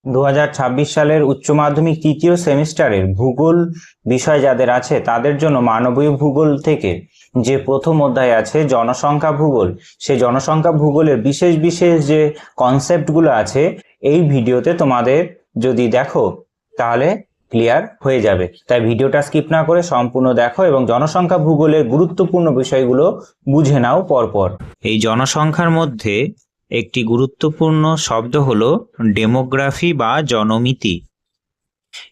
2026 সালের উচ্চ মাধ্যমিক তৃতীয় সেমিস্টারের ভূগোল বিষয় যাদের আছে তাদের জন্য মানবীয় ভূগোল থেকে যে প্রথম অধ্যায় আছে জনসংখ্যা ভূগোল, সেই জনসংখ্যা ভূগোলের বিশেষ বিশেষ যে কনসেপ্টগুলো আছে এই ভিডিওতে তোমাদের যদি দেখো তাহলে ক্লিয়ার হয়ে যাবে। তাই ভিডিওটা স্কিপ না করে সম্পূর্ণ দেখো এবং জনসংখ্যা ভূগোলের গুরুত্বপূর্ণ বিষয়গুলো বুঝে নাও পরপর। এই জনসংখ্যার মধ্যে একটি গুরুত্বপূর্ণ শব্দ হলো ডেমোগ্রাফি বা জনমিতি।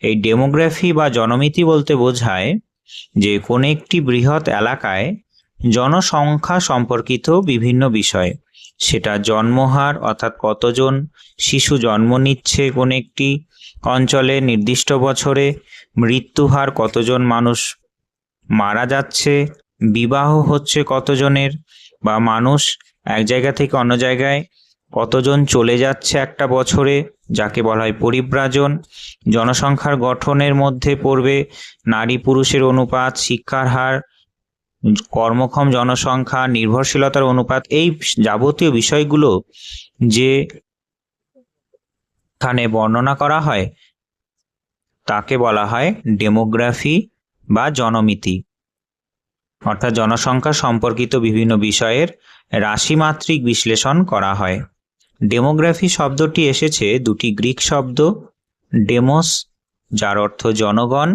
এই ডেমোগ্রাফি বা জনমিতি বলতে বোঝায় যে কোনো একটি বৃহৎ এলাকায় জনসংখ্যা সম্পর্কিত বিভিন্ন বিষয়, সেটা জন্মহার অর্থাৎ কতজন শিশু জন্ম নিচ্ছে কোনো একটি অঞ্চলে নির্দিষ্ট বছরে, মৃত্যুহার কতজন মানুষ মারা যাচ্ছে, বিবাহ হচ্ছে কতজনের, বা মানুষ এক জায়গা থেকে অন্য জায়গায় কতজন চলে যাচ্ছে একটা বছরে, যাকে বলা হয় পরিব্রাজন। জনসংখ্যার গঠনের মধ্যে পড়বে নারী পুরুষের অনুপাত, শিক্ষার হার, কর্মক্ষম জনসংখ্যা, নির্ভরশীলতার অনুপাত। এই যাবতীয় বিষয়গুলো যে এখানে বর্ণনা করা হয় তাকে বলা হয় ডেমোগ্রাফি বা জনমিতি, অর্থাৎ জনসংখ্যা সম্পর্কিত বিভিন্ন বিষয়ের রাশিমাত্রিক বিশ্লেষণ করা হয়। ডেমোগ্রাফি শব্দটি এসেছে দুটি গ্রিক শব্দ, ডেমোস যার অর্থ জনগণ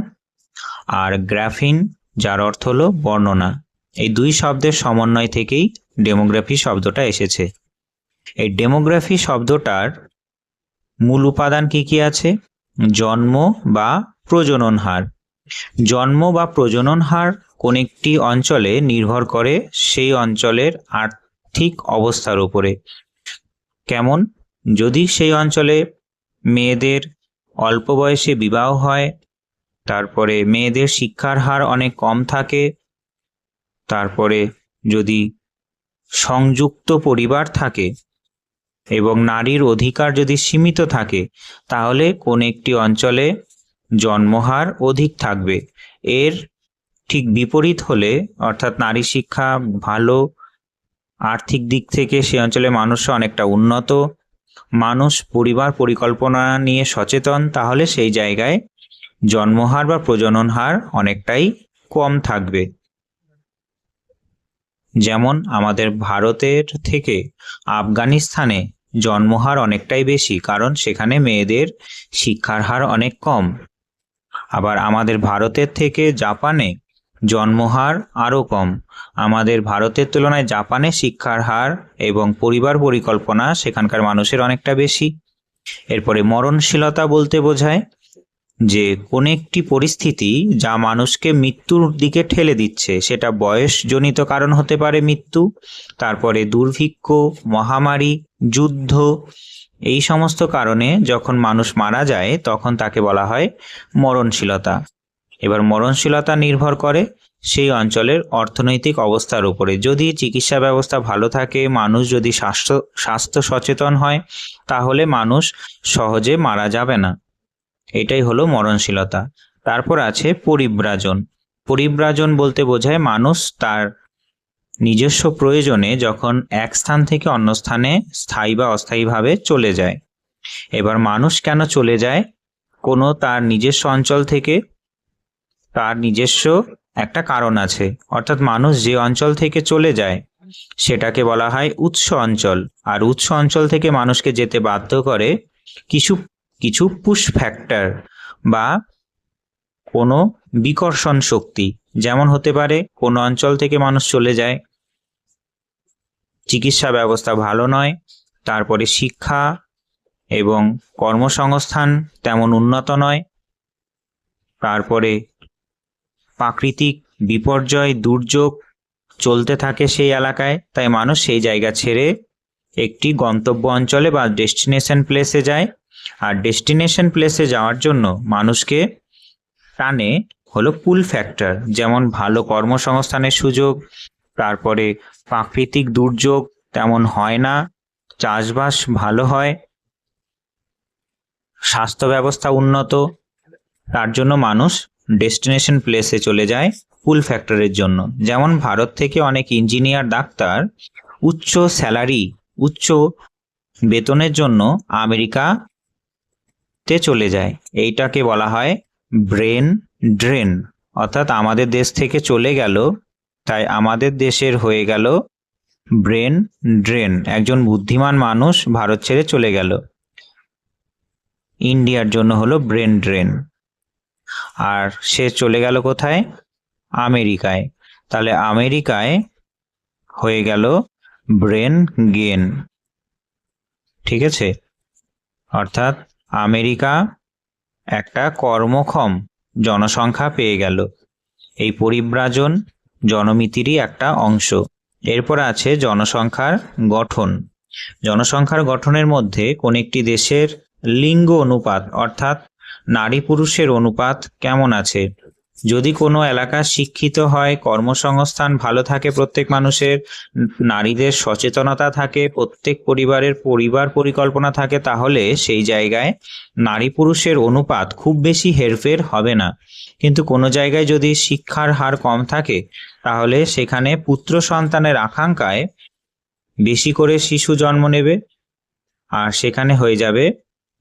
আর গ্রাফিন যার অর্থ হলো বর্ণনা। এই দুই শব্দের সমন্বয় থেকেই ডেমোগ্রাফি শব্দটা এসেছে। এই ডেমোগ্রাফি শব্দটার মূল উপাদান কি কি আছে? জন্ম বা প্রজনন হার। জন্ম বা প্রজনন হার কোন একটি অঞ্চলে নির্ভর করে সেই অঞ্চলের আর্থিক অবস্থার উপরে। কেমন? যদি সেই অঞ্চলে মেয়েদের অল্প বয়সে বিবাহ হয়, তারপরে মেয়েদের শিক্ষার হার অনেক কম থাকে, তারপরে যদি সংযুক্ত পরিবার থাকে এবং নারীর অধিকার যদি সীমিত থাকে, তাহলে কোন একটি অঞ্চলে জন্মহার অধিক থাকবে। এর ঠিক বিপরীত হলে, অর্থাৎ নারী শিক্ষা ভালো, আর্থিক দিক থেকে সে অঞ্চলে মানুষ অনেকটা উন্নত, মানুষ পরিবার পরিকল্পনা নিয়ে সচেতন, তাহলে সেই জায়গায় জন্মহার বা প্রজনন হার অনেকটাই কম থাকবে। যেমন আমাদের ভারতের থেকে আফগানিস্তানে জন্মহার অনেকটাই বেশি, কারণ সেখানে মেয়েদের শিক্ষার হার অনেক কম। আবার আমাদের ভারতের থেকে জাপানে জন্মহার আরও কম। আমাদের ভারতের তুলনায় জাপানে শিক্ষার হার এবং পরিবার পরিকল্পনা সেখানকার মানুষের অনেকটা বেশি। এরপরে মরণশীলতা বলতে বোঝায় যে কোনো একটি পরিস্থিতি যা মানুষকে মৃত্যুর দিকে ঠেলে দিচ্ছে, সেটা বয়সজনিত কারণ হতে পারে মৃত্যু, তারপরে দুর্ভিক্ষ, মহামারী, যুদ্ধ, এই সমস্ত কারণে যখন মানুষ মারা যায় তখন তাকে বলা হয় মরণশীলতা। এবার মরণশীলতা নির্ভর করে সেই অঞ্চলের অর্থনৈতিক অবস্থার উপরে। যদি চিকিৎসা ব্যবস্থা ভালো থাকে, মানুষ যদি স্বাস্থ্য সচেতন হয়, তাহলে মানুষ সহজে মারা যাবে না। এটাই হলো মরণশীলতা। তারপর আছে পরিব্রাজন। পরিব্রাজন বলতে বোঝায় মানুষ তার নিজস্ব প্রয়োজনে যখন এক স্থান থেকে অন্য স্থানে স্থায়ী বা অস্থায়ীভাবে চলে যায়। এবার মানুষ কেন চলে যায়? কোনো তার নিজস্ব অঞ্চল থেকে তার নিজস্ব একটা কারণ আছে, অর্থাৎ মানুষ যে অঞ্চল থেকে চলে যায় সেটাকে বলা হয় উৎস অঞ্চল। আর উৎস অঞ্চল থেকে মানুষকে যেতে বাধ্য করে কিছু কিছু পুশ ফ্যাক্টর বা কোনো বিকর্ষণ শক্তি। যেমন হতে পারে কোনো অঞ্চল থেকে মানুষ চলে যায়, চিকিৎসা ব্যবস্থা ভালো নয়, তারপরে শিক্ষা এবং কর্মসংস্থান তেমন উন্নত নয়, তারপরে প্রাকৃতিক বিপর্যয়, দুর্যোগ চলতে থাকে সেই এলাকায়, তাই মানুষ সেই জায়গা ছেড়ে একটি গন্তব্য অঞ্চলে বা ডেস্টিনেশন প্লেসে যায়। আর ডেস্টিনেশন প্লেসে যাওয়ার জন্য মানুষকে টানে হলো পুল ফ্যাক্টর, যেমন ভালো কর্মসংস্থানের সুযোগ, তারপরে প্রাকৃতিক দুর্যোগ তেমন হয় না, চাষবাস ভালো হয়, স্বাস্থ্য ব্যবস্থা উন্নত, তার জন্য মানুষ ডেস্টিনেশন প্লেসে চলে যায় পুল ফ্যাক্টরের জন্য। যেমন ভারত থেকে অনেক ইঞ্জিনিয়ার, ডাক্তার উচ্চ স্যালারি, উচ্চ বেতনের জন্য আমেরিকা তে চলে যায়। এইটাকে বলা হয় ব্রেন ড্রেন। অর্থাৎ আমাদের দেশ থেকে চলে গেল, তাই আমাদের দেশের হয়ে গেল ব্রেন ড্রেন। একজন বুদ্ধিমান মানুষ ভারত ছেড়ে চলে গেল, ইন্ডিয়ার জন্য হলো ব্রেন ড্রেন। আর সে চলে গেল কোথায়? আমেরিকায়। তাহলে আমেরিকায় হয়ে গেল ব্রেন গেন। ঠিক আছে? অর্থাৎ আমেরিকা একটা কর্মক্ষম জনসংখ্যা পেয়ে গেল। এই পরিব্রাজন জনমিতিরই একটা অংশ। এরপর আছে জনসংখ্যার গঠন। জনসংখ্যার গঠনের মধ্যে কোন একটি দেশের লিঙ্গ অনুপাত অর্থাৎ নারী পুরুষের অনুপাত কেমন আছে। যদি কোনো এলাকা শিক্ষিত হয়, কর্মসংস্থান ভালো থাকে, প্রত্যেক মানুষের, নারীদের সচেতনতা থাকে, প্রত্যেক পরিবারের পরিবার পরিকল্পনা থাকে, তাহলে সেই জায়গায় নারী পুরুষের অনুপাত খুব বেশি হেরফের হবে না। কিন্তু কোনো জায়গায় যদি শিক্ষার হার কম থাকে, তাহলে সেখানে পুত্র সন্তানের আকাঙ্ক্ষায় বেশি করে শিশু জন্ম নেবে, আর সেখানে হয়ে যাবে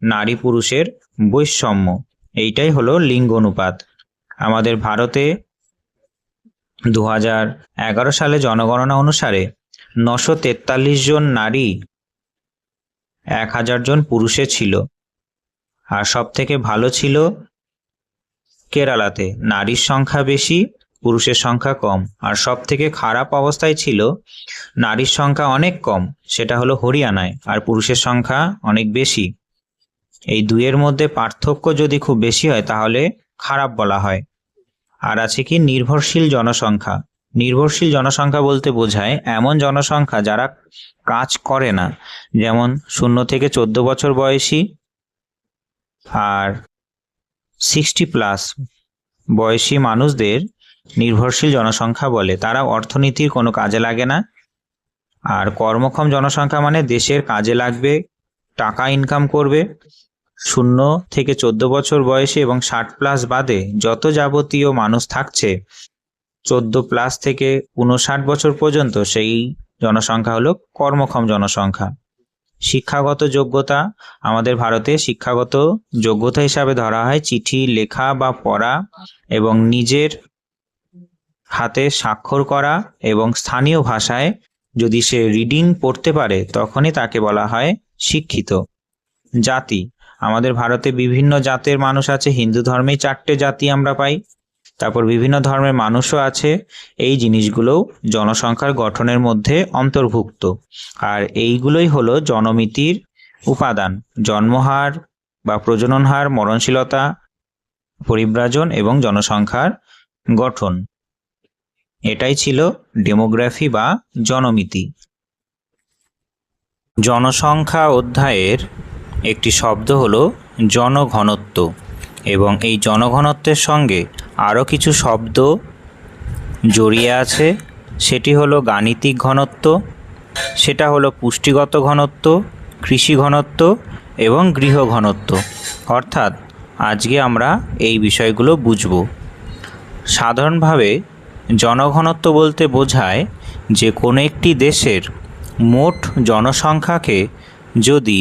নারী পুরুষের বৈষম্য। এইটাই হলো লিঙ্গ অনুপাত। আমাদের ভারতে 2011 সালে জনগণনা অনুসারে 943 জন নারী 1000 জন পুরুষে ছিল। আর সব থেকে ভালো ছিল কেরালাতে, নারীর সংখ্যা বেশি, পুরুষের সংখ্যা কম। আর সব থেকে খারাপ অবস্থায় ছিল, নারীর সংখ্যা অনেক কম, সেটা হলো হরিয়ানায়, আর পুরুষের সংখ্যা অনেক বেশি। এই দুইয়ের মধ্যে পার্থক্য যদি খুব বেশি হয় তাহলে খারাপ বলা হয়। আর আছে কি নির্ভরশীল জনসংখ্যা। নির্ভরশীল জনসংখ্যা বলতে বোঝায় এমন জনসংখ্যা যারা কাজ করে না, যেমন 0 থেকে 14 বছর বয়সী আর 60+ বয়সী মানুষদের নির্ভরশীল জনসংখ্যা বলে। তারা অর্থনীতির কোনো কাজে লাগে না। আর কর্মক্ষম জনসংখ্যা মানে দেশের কাজে লাগবে, টাকা ইনকাম করবে। 0 থেকে 14 বছর বয়সী এবং 60+ বাদে যত যাবতীয় মানুষ থাকছে 14+ থেকে 59 বছর পর্যন্ত, সেই জনসংখ্যা হলো কর্মক্ষম জনসংখ্যা। শিক্ষাগত যোগ্যতা, আমাদের ভারতে শিক্ষাগত যোগ্যতা হিসাবে ধরা হয় চিঠি লেখা বা পড়া এবং নিজের হাতে স্বাক্ষর করা, এবং স্থানীয় ভাষায় যদি সে রিডিং পড়তে পারে তখনই তাকে বলা হয় শিক্ষিত। জাতি, আমাদের ভারতে বিভিন্ন জাতের মানুষ আছে। হিন্দু ধর্মে 4টে জাতি আমরা পাই, তারপর বিভিন্ন ধর্মের মানুষও আছে। এই জিনিসগুলোও জনসংখ্যার গঠনের মধ্যে অন্তর্ভুক্ত। আর এইগুলোই হলো জনমিতির উপাদান: জন্মহার বা প্রজনন হার, মরণশীলতা, পরিব্রাজন এবং জনসংখ্যার গঠন। এটাই ছিল ডেমোগ্রাফি বা জনমিতি। জনসংখ্যা অধ্যায়ের একটি শব্দ হলো জনঘনত্ব, এবং এই জনঘনত্বের সঙ্গে আরও কিছু শব্দ জড়িয়ে আছে। সেটি হলো গাণিতিক ঘনত্ব, সেটা হলো পুষ্টিগত ঘনত্ব, কৃষি ঘনত্ব এবং গৃহ ঘনত্ব। অর্থাৎ আজকে আমরা এই বিষয়গুলো বুঝব। সাধারণভাবে জনঘনত্ব বলতে বোঝায় যে কোনো একটি দেশের মোট জনসংখ্যাকে যদি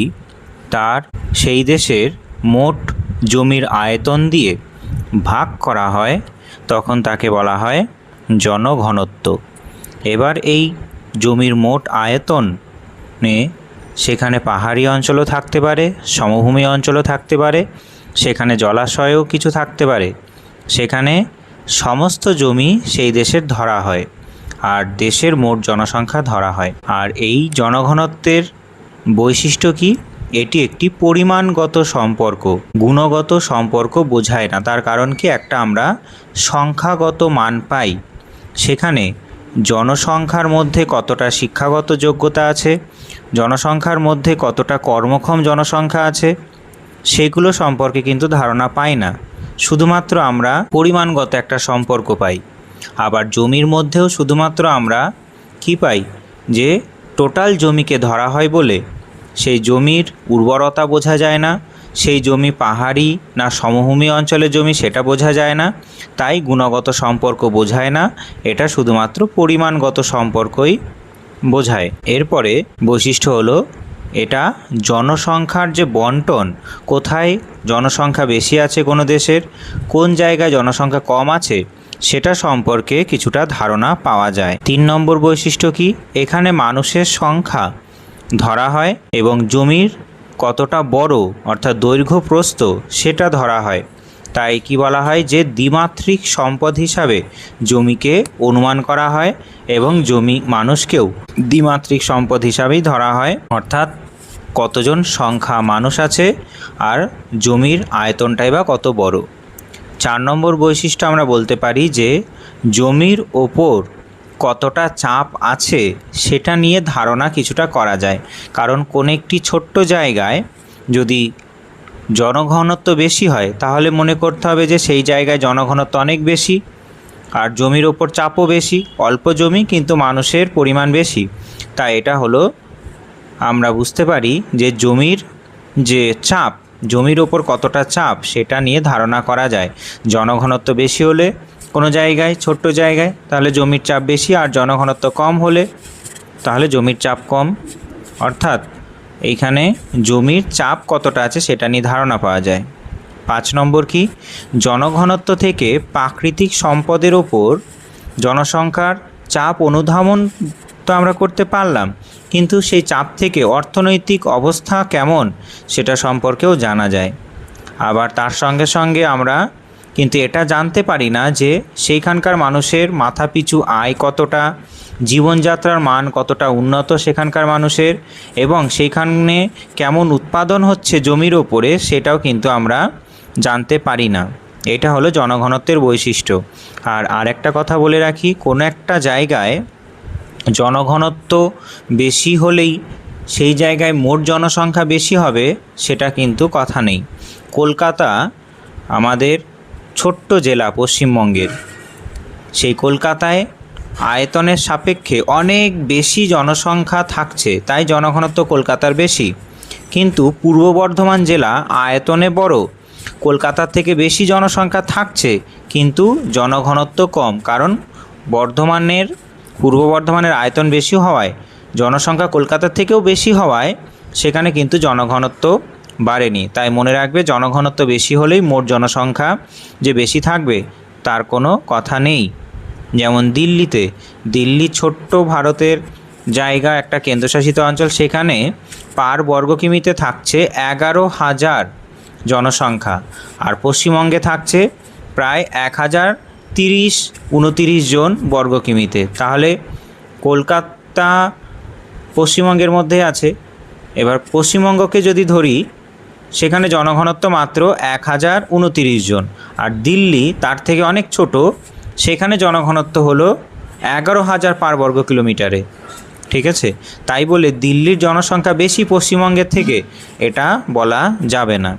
তার সেই দেশের মোট জমির আয়তন দিয়ে ভাগ করা হয় তখন তাকে বলা হয় জনঘনত্ব। এবার এই জমির মোট আয়তনে সেখানে পাহাড়ি অঞ্চলও থাকতে পারে, সমভূমি অঞ্চলও থাকতে পারে, সেখানে জলাশয়ও কিছু থাকতে পারে। সেখানে সমস্ত জমি সেই দেশের ধরা হয় আর দেশের মোট জনসংখ্যা ধরা হয়। আর এই জনঘনত্বের বৈশিষ্ট্য কি? এটি একটি পরিমাণগত সম্পর্ক, গুণগত সম্পর্ক বোঝায় না। তার কারণ কি, একটা আমরা সংখ্যাগত মান পাই। সেখানে জনসংখ্যার মধ্যে কতটা শিক্ষাগত যোগ্যতা আছে, জনসংখ্যার মধ্যে কতটা কর্মক্ষম জনসংখ্যা আছে, সেগুলো সম্পর্কে কিন্তু ধারণা পাই না। শুধুমাত্র আমরা পরিমাণগত একটা সম্পর্ক পাই। আবার জমির মধ্যেও শুধুমাত্র আমরা কি পাই, যে টোটাল জমিকে ধরা হয় বলে সেই জমির উর্বরতা বোঝা যায় না, সেই জমি পাহাড়ি না সমভূমি অঞ্চলের জমি সেটা বোঝা যায় না। তাই গুণগত সম্পর্ক বোঝায় না, এটা শুধুমাত্র পরিমাণগত সম্পর্কই বোঝায়। এরপরে বৈশিষ্ট্য হলো এটা জনসংখ্যার যে বন্টন, কোথায় জনসংখ্যা বেশি আছে কোনো দেশের, কোন জায়গায় জনসংখ্যা কম আছে, সেটা সম্পর্কে কিছুটা ধারণা পাওয়া যায়। 3 নম্বর বৈশিষ্ট্য কি, এখানে মানুষের সংখ্যা ধরা হয় এবং জমির কতটা বড় অর্থাৎ দৈর্ঘ্য প্রস্থ সেটা ধরা হয়। তাই কি বলা হয় যে দ্বিমাত্রিক সম্পদ হিসাবে জমিকে অনুমান করা হয় এবং মানুষকেও দ্বিমাত্রিক সম্পদ হিসাবেই ধরা হয়, অর্থাৎ কতজন সংখ্যা মানুষ আছে আর জমির আয়তনটাই বা কত বড়। 4 নম্বর বৈশিষ্ট্য আমরা বলতে পারি যে জমির ওপর কতটা চাপ আছে সেটা নিয়ে ধারণা কিছুটা করা যায়। কারণ কোনো একটি ছোট্ট জায়গায় যদি জনঘনত্ব বেশি হয় তাহলে মনে করতে হবে যে সেই জায়গায় জনঘনত্ব অনেক বেশি আর জমির ওপর চাপও বেশি, অল্প জমি কিন্তু মানুষের পরিমাণ বেশি। তাই এটা হলো আমরা বুঝতে পারি যে জমির যে চাপ, জমির ওপর কতটা চাপ সেটা নিয়ে ধারণা করা যায়। জনঘনত্ব বেশি হলে কোনো জায়গায়, ছোট্ট জায়গায়, তাহলে জমির চাপ বেশি, আর জনঘনত্ব কম হলে তাহলে জমির চাপ কম। অর্থাৎ এইখানে জমির চাপ কতটা আছে সেটা নিয়ে ধারণা পাওয়া যায়। 5 নম্বর কি, জনঘনত্ব থেকে প্রাকৃতিক সম্পদের ওপর জনসংখ্যার চাপ অনুধাবন তো আমরা করতে পারলাম, কিন্তু সেই চাপ থেকে অর্থনৈতিক অবস্থা কেমন সেটা সম্পর্কেও জানা যায়। আবার তার সঙ্গে সঙ্গে আমরা কিন্তু এটা জানতে পারি না যে সেইখানকার মানুষের মাথাপিছু আয় কতটা, জীবনযাত্রার মান কতটা উন্নত সেখানকার মানুষের, এবং সেইখানে কেমন উৎপাদন হচ্ছে জমির ওপরে সেটাও কিন্তু আমরা জানতে পারি না। এটা হলো জনঘনত্বের বৈশিষ্ট্য। আর একটা কথা বলে রাখি, কোনো একটা জায়গায় জনঘনত্ব বেশি হলেই সেই জায়গায় মোট জনসংখ্যা বেশি হবে সেটা কিন্তু কথা নেই। কলকাতা আমাদের ছোট্ট জেলা পশ্চিমবঙ্গের, সেই কলকাতায় আয়তনের সাপেক্ষে অনেক বেশি জনসংখ্যা থাকছে, তাই জনঘনত্ব কলকাতার বেশি। কিন্তু পূর্ব বর্ধমান জেলা আয়তনে বড়, কলকাতার থেকে বেশি জনসংখ্যা থাকছে কিন্তু জনঘনত্ব কম, কারণ পূর্ব বর্ধমানের আয়তন বেশি হওয়ায়, জনসংখ্যা কলকাতার থেকেও বেশি হওয়ায় সেখানে কিন্তু জনঘনত্ব বাড়েনি। তাই মনে রাখবে, জনঘনত্ব বেশি হলেই মোট জনসংখ্যা যে বেশি থাকবে তার কোনো কথা নেই। যেমন দিল্লি ছোট্ট ভারতের জায়গা, একটা কেন্দ্রশাসিত অঞ্চল, সেখানে পার বর্গ কিমিতে থাকছে 11,000 জনসংখ্যা, আর পশ্চিমবঙ্গে থাকছে প্রায় 1030-29 জন বর্গ কিমিতে। তাহলে কলকাতা পশ্চিমবঙ্গের মধ্যে আছে। এবার পশ্চিমবঙ্গকে যদি ধরি, সেখানে জনঘনত্ব মাত্র 1029 জন, আর দিল্লি তার থেকে অনেক ছোট, সেখানে জনঘনত্ব হলো 11,000 পার বর্গ কিলোমিটারে। ঠিক আছে, তাই বলে দিল্লির জনসংখ্যা বেশি পশ্চিমবঙ্গের থেকে এটা বলা যাবে না।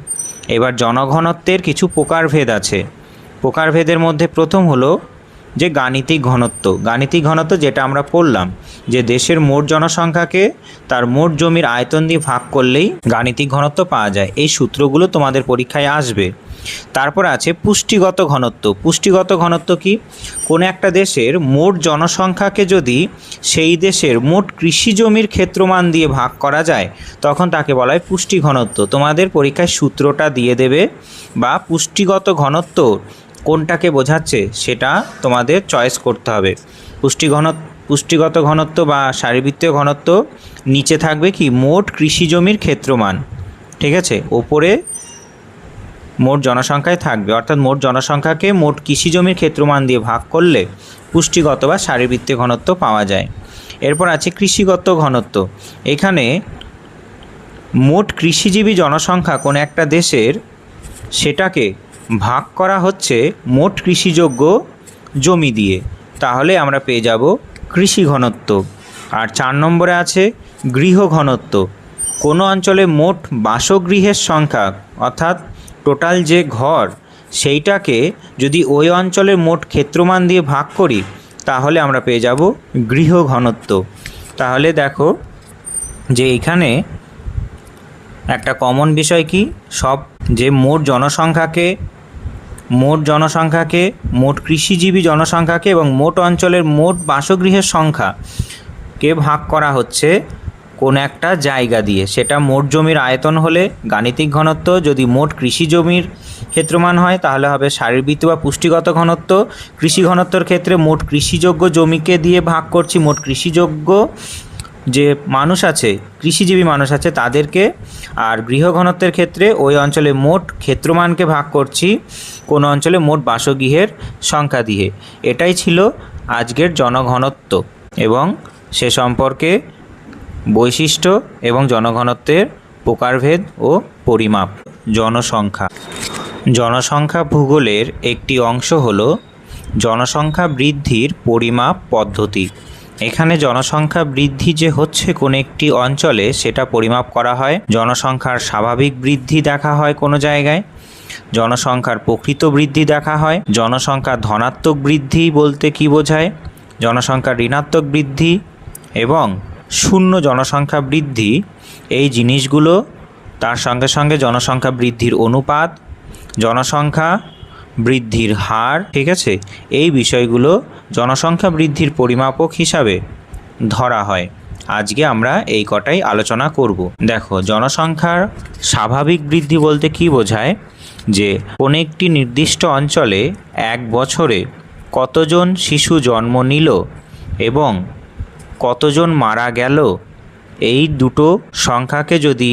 এবার জনঘনত্বের কিছু প্রকারভেদ আছে। প্রকারভেদের মধ্যে প্রথম হলো যে গাণিতিক ঘনত্ব, যেটা আমরা পড়লাম যে দেশের মোট জনসংখ্যাকে তার মোট জমির আয়তন দিয়ে ভাগ করলেই গাণিতিক ঘনত্ব পাওয়া যায়। এই সূত্রগুলো তোমাদের পরীক্ষায় আসবে। তারপর আছে পুষ্টিগত ঘনত্ব কি, কোনো একটা দেশের মোট জনসংখ্যাকে যদি সেই দেশের মোট কৃষি জমির ক্ষেত্রমান দিয়ে ভাগ করা যায় তখন তাকে বলা হয় পুষ্টি ঘনত্ব। তোমাদের পরীক্ষায় সূত্রটা দিয়ে দেবে, বা পুষ্টিগত ঘনত্ব কোনটাকে বোঝাচ্ছে সেটা তোমাদের চয়েস করতে হবে। পুষ্টিগত ঘনত্ব বা শারীরবৃত্তীয় ঘনত্ব নিচে থাকবে কি মোট কৃষি জমির ক্ষেত্রমান, ঠিক আছে, ওপরে মোট জনসংখ্যায় থাকবে, অর্থাৎ মোট জনসংখ্যাকে মোট কৃষি জমির ক্ষেত্রমান দিয়ে ভাগ করলে পুষ্টিগত বা শারীরবৃত্তীয় ঘনত্ব পাওয়া যায়। এরপর আছে কৃষিগত ঘনত্ব। এখানে মোট কৃষিজীবী জনসংখ্যা কোনো একটা দেশের, সেটাকে ভাগ করা হচ্ছে মোট কৃষিযোগ্য জমি দিয়ে, তাহলে আমরা পেয়ে যাব কৃষি ঘনত্ব। আর 4 নম্বরে আছে গৃহ ঘনত্ব। কোনো অঞ্চলে মোট বাসগৃহের সংখ্যা, অর্থাৎ টোটাল যে ঘর, সেইটাকে যদি ওই অঞ্চলের মোট ক্ষেত্রমান দিয়ে ভাগ করি তাহলে আমরা পেয়ে যাব গৃহ ঘনত্ব। তাহলে দেখো যে এখানে একটা কমন বিষয় কি, সব যে মোট জনসংখ্যাকে, মোট কৃষিজীবী জনসংখ্যাকে এবং মোট অঞ্চলের মোট বাসগৃহের সংখ্যাকে ভাগ করা হচ্ছে কোন একটা জায়গা দিয়ে, সেটা মোট জমির আয়তন হলে গাণিতিক ঘনত্ব, যদি মোট কৃষি জমির ক্ষেত্রমান হয় তাহলে হবে শারীরবৃত্তীয় বা পুষ্টিগত ঘনত্ব। কৃষি ঘনত্বর ক্ষেত্রে মোট কৃষিযোগ্য জমিকে দিয়ে ভাগ করছি, মোট কৃষিযোগ্য যে মানুষ আছে, কৃষিজীবী মানুষ আছে তাদেরকে। আর গৃহ ঘনত্বের ক্ষেত্রে ওই অঞ্চলে মোট ক্ষেত্রমানকে ভাগ করছি কোনো অঞ্চলে মোট বাসগৃহের সংখ্যা দিয়ে। এটাই ছিল আজকের জনঘনত্ব এবং সে সম্পর্কে বৈশিষ্ট্য এবং জনঘনত্বের প্রকারভেদ ও পরিমাপ। জনসংখ্যা ভূগোলের একটি অংশ হল জনসংখ্যা বৃদ্ধির পরিমাপ পদ্ধতি। এখানে জনসংখ্যা বৃদ্ধি যে হচ্ছে কোনো একটি অঞ্চলে সেটা পরিমাপ করা হয়। জনসংখ্যার স্বাভাবিক বৃদ্ধি দেখা হয় কোনো জায়গায়, জনসংখ্যার প্রকৃত বৃদ্ধি দেখা হয়। জনসংখ্যার ধনাত্মক বৃদ্ধি বলতে কি বোঝায়, জনসংখ্যার ঋণাত্মক বৃদ্ধি এবং শূন্য জনসংখ্যা বৃদ্ধি, এই জিনিসগুলো, তার সঙ্গে সঙ্গে জনসংখ্যা বৃদ্ধির অনুপাত, জনসংখ্যা বৃদ্ধির হার, ঠিক আছে, এই বিষয়গুলো জনসংখ্যা বৃদ্ধির পরিমাপক হিসাবে ধরা হয়। আজকে আমরা এই কটাই আলোচনা করব। দেখো, জনসংখ্যার স্বাভাবিক বৃদ্ধি বলতে কি বোঝায়, যে কোনো একটি নির্দিষ্ট অঞ্চলে এক বছরে কতজন শিশু জন্ম নিল এবং কতজন মারা গেল, এই দুটো সংখ্যাকে যদি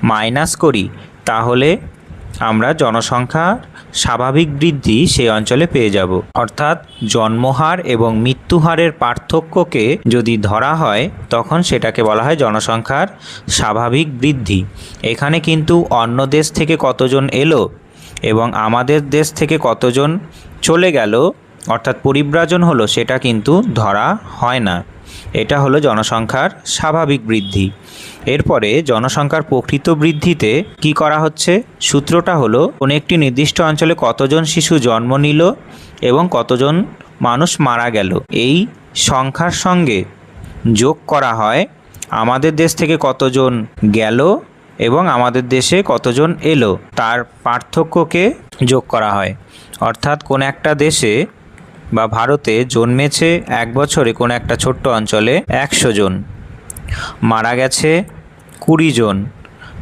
মাইনাস করি তাহলে আমরা জনসংখ্যার স্বাভাবিক বৃদ্ধি সেই অঞ্চলে পেয়ে যাব। অর্থাৎ জন্মহার এবং মৃত্যুহারের পার্থক্যকে যদি ধরা হয় তখন সেটাকে বলা হয় জনসংখ্যার স্বাভাবিক বৃদ্ধি। এখানে কিন্তু অন্য দেশ থেকে কতজন এলো এবং আমাদের দেশ থেকে কতজন চলে গেল, অর্থাৎ পরিব্রাজন হলো, সেটা কিন্তু ধরা হয় না। এটা হলো জনসংখ্যার স্বাভাবিক বৃদ্ধি। এরপরে জনসংখ্যার প্রকৃত বৃদ্ধিতে কি করা হচ্ছে, সূত্রটা হলো কোনো একটি নির্দিষ্ট অঞ্চলে কতজন শিশু জন্ম নিল এবং কতজন মানুষ মারা গেল, এই সংখ্যার সঙ্গে যোগ করা হয় আমাদের দেশ থেকে কতজন গেল এবং আমাদের দেশে কতজন এলো তার পার্থক্যকে যোগ করা হয়। অর্থাৎ কোন একটা দেশে বা ভারতে জন্মেছে এক বছরে কোনো একটা ছোট্ট অঞ্চলে 100 জন, মারা গেছে 20 জন,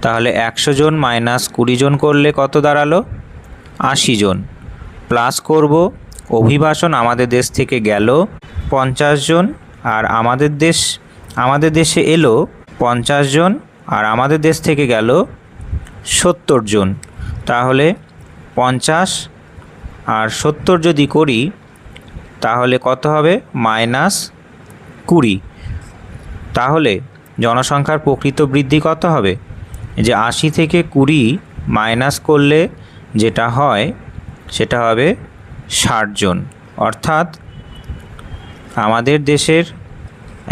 তাহলে 100 জন মাইনাস 20 জন করলে কত দাঁড়ালো, 80 জন। প্লাস করব অভিবাসন আমাদের দেশ থেকে গেল 50 জন, আর আমাদের দেশে এলো 50 জন, আর আমাদের দেশ থেকে গেল 70 জন। তাহলে 50 আর 70 যদি করি তাহলে কত হবে, -20। তাহলে জনসংখ্যার প্রকৃত বৃদ্ধি কত হবে, যে 80 থেকে 20 মাইনাস করলে যেটা হয় সেটা হবে 60 জন। অর্থাৎ আমাদের দেশের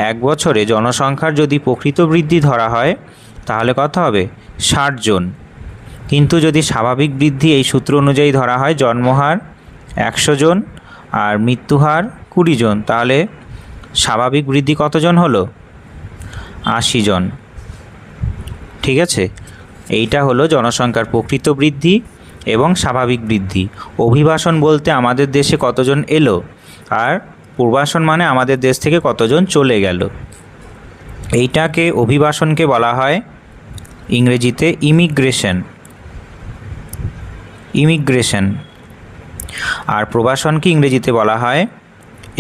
এক বছরে জনসংখ্যার যদি প্রকৃত বৃদ্ধি ধরা হয় তাহলে কত হবে, 60 জন। কিন্তু যদি স্বাভাবিক বৃদ্ধি এই সূত্র অনুযায়ী ধরা হয়, জন্মহার 100 জন আর মৃত্যুহার 20 জন, তাহলে স্বাভাবিক বৃদ্ধি কতজন হলো, 80 জন। ঠিক আছে, এইটা হলো জনসংখ্যার প্রকৃত বৃদ্ধি এবং স্বাভাবিক বৃদ্ধি। অভিবাসন বলতে আমাদের দেশে কতজন এলো, আর পূর্বাসন মানে আমাদের দেশ থেকে কতজন চলে গেল। এইটাকে, অভিবাসনকে বলা হয় ইংরেজিতে ইমিগ্রেশন, আর প্রবাসনকে ইংরেজিতে বলা হয়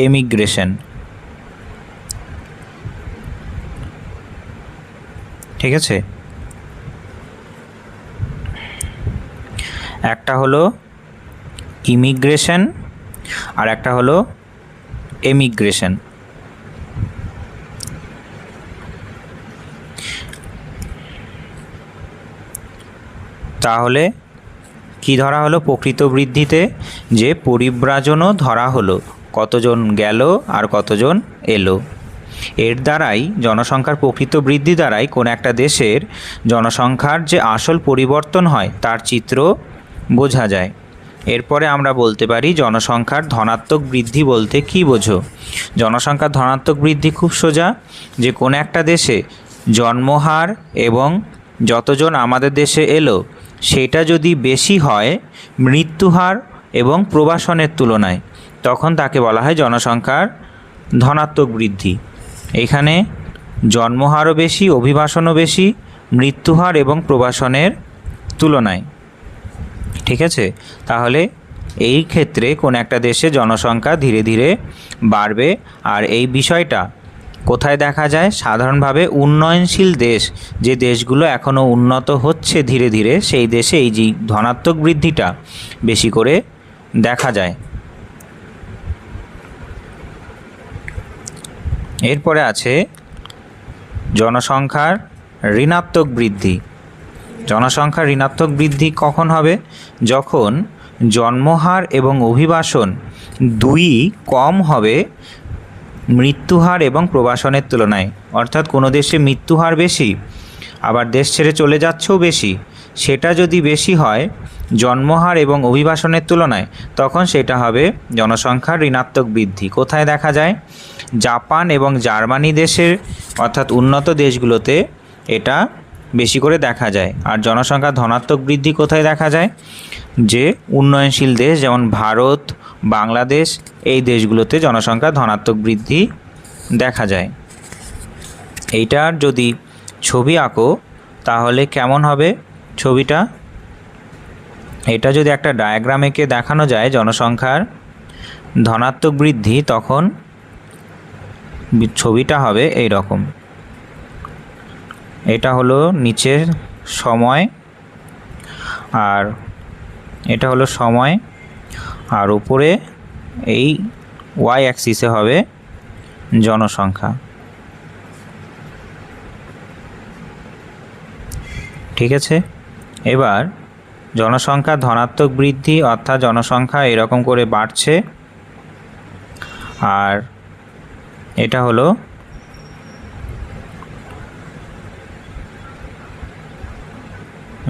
এমিগ্রেশন। ঠিক আছে, একটা হলো ইমিগ্রেশন আর একটা হলো এমিগ্রেশন। তাহলে কি ধরা হলো প্রকৃত বৃদ্ধিতে, যে পরিব্রাজনও ধরা হলো, কতজন গেল আর কতজন এলো। এর দ্বারাই জনসংখ্যার প্রকৃত বৃদ্ধি দ্বারাই কোন একটা দেশের জনসংখ্যার যে আসল পরিবর্তন হয় তার চিত্র বোঝা যায়। এরপরে আমরা বলতে পারি জনসংখ্যার ধনাত্মক বৃদ্ধি বলতে কি বোঝো। জনসংখ্যার ধনাত্মক বৃদ্ধি খুব সোজা, যে কোন একটা দেশে জন্মহার এবং যতজন আমাদের দেশে এলো সেটা যদি বেশি হয় মৃত্যুহার এবং প্রবাসনের তুলনায়, তখন তাকে বলা হয় জনসংখ্যার ধনাত্মক বৃদ্ধি। এখানে জন্মহারও বেশি, অভিবাসনও বেশি মৃত্যুহার এবং প্রবাসনের তুলনায়। ঠিক আছে, তাহলে এই ক্ষেত্রে কোন একটা দেশে জনসংখ্যা ধীরে ধীরে বাড়বে। আর এই বিষয়টা কোথায় দেখা যায়? সাধারণভাবে উন্নয়নশীল দেশ, যে দেশগুলো এখনও উন্নত হচ্ছে ধীরে ধীরে, সেই দেশে এই যে ধনাত্মক বৃদ্ধিটা বেশি করে দেখা যায়। এরপরে আছে জনসংখ্যার ঋণাত্মক বৃদ্ধি। জনসংখ্যার ঋণাত্মক বৃদ্ধি কখন হবে? যখন জন্মহার এবং অভিবাসন দুই কম হবে মৃত্যুহার এবং প্রবাসনের তুলনায়। অর্থাৎ কোনো দেশে মৃত্যুহার বেশি, আবার দেশ ছেড়ে চলে যাচ্ছেও বেশি, সেটা যদি বেশি হয় জন্মহার এবং অভিবাসনের তুলনায়, তখন সেটা হবে জনসংখ্যার ঋণাত্মক বৃদ্ধি। কোথায় দেখা যায়? জাপান এবং জার্মানি দেশের, অর্থাৎ উন্নত দেশগুলোতে এটা বেশি করে দেখা যায়। আর জনসংখ্যা ধনাত্মক বৃদ্ধি কোথায় দেখা যায়? যে উন্নয়নশীল দেশ যেমন ভারত, বাংলাদেশ, এই দেশগুলোতে জনসংখ্যা ধনাত্মক বৃদ্ধি দেখা যায়। এইটার যদি ছবি আঁকো তাহলে কেমন হবে ছবিটা? এটা যদি একটা ডায়াগ্রাম এঁকে দেখানো যায় জনসংখ্যার ধনাত্মক বৃদ্ধি, তখন ছবিটা হবে এই রকম। এটা হলো নিচের সময়, আর এটা হলো সময়, আর উপরে এই ওয়াই অ্যাক্সিসে হবে জনসংখ্যা। ঠিক আছে, এবার জনসংখ্যা ধনাত্মক বৃদ্ধি অর্থাৎ জনসংখ্যা এরকম করে বাড়ছে, আর এটা হলো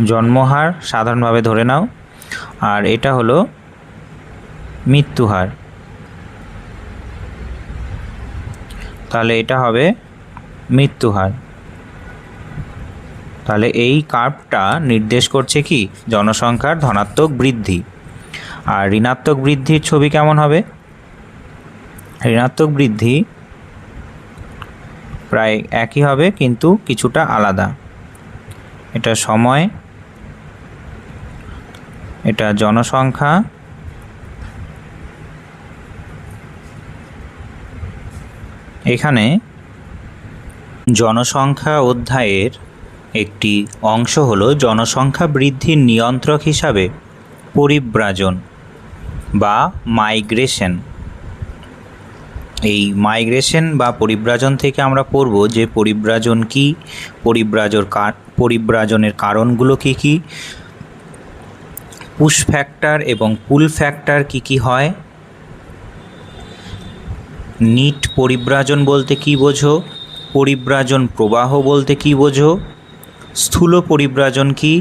জন্মহার সাধারণভাবে ধরে নাও, আর এটা হলো মৃত্যুহার। তাহলে এটা হবে মৃত্যুহার। তাহলে এই কার্ভটা নির্দেশ করছে কি? জনসংখ্যার ধনাত্মক বৃদ্ধি। আর ঋণাত্মক বৃদ্ধির ছবি কেমন হবে? ঋণাত্মক বৃদ্ধি প্রায় একই হবে কিন্তু কিছুটা আলাদা। এটা সময়, এটা জনসংখ্যা, এখানে জনসংখ্যা অধ্যায়ের একটি অংশ হলো জনসংখ্যা বৃদ্ধির নিয়ন্ত্রক হিসাবে পরিব্রাজন বা মাইগ্রেশন। এই মাইগ্রেশন বা পরিব্রাজন থেকে আমরা পড়ব যে পরিব্রাজন কি, পরিব্রাজনের কারণগুলো কি কি, পুশ ফ্যাক্টর এবং পুল ফ্যাক্টর কি কি হয়, নিট পরিব্রাজন বলতে কি বোঝো, পরিব্রাজন প্রবাহ বলতে কি বোঝো, স্থূল পরিব্রাজন কি,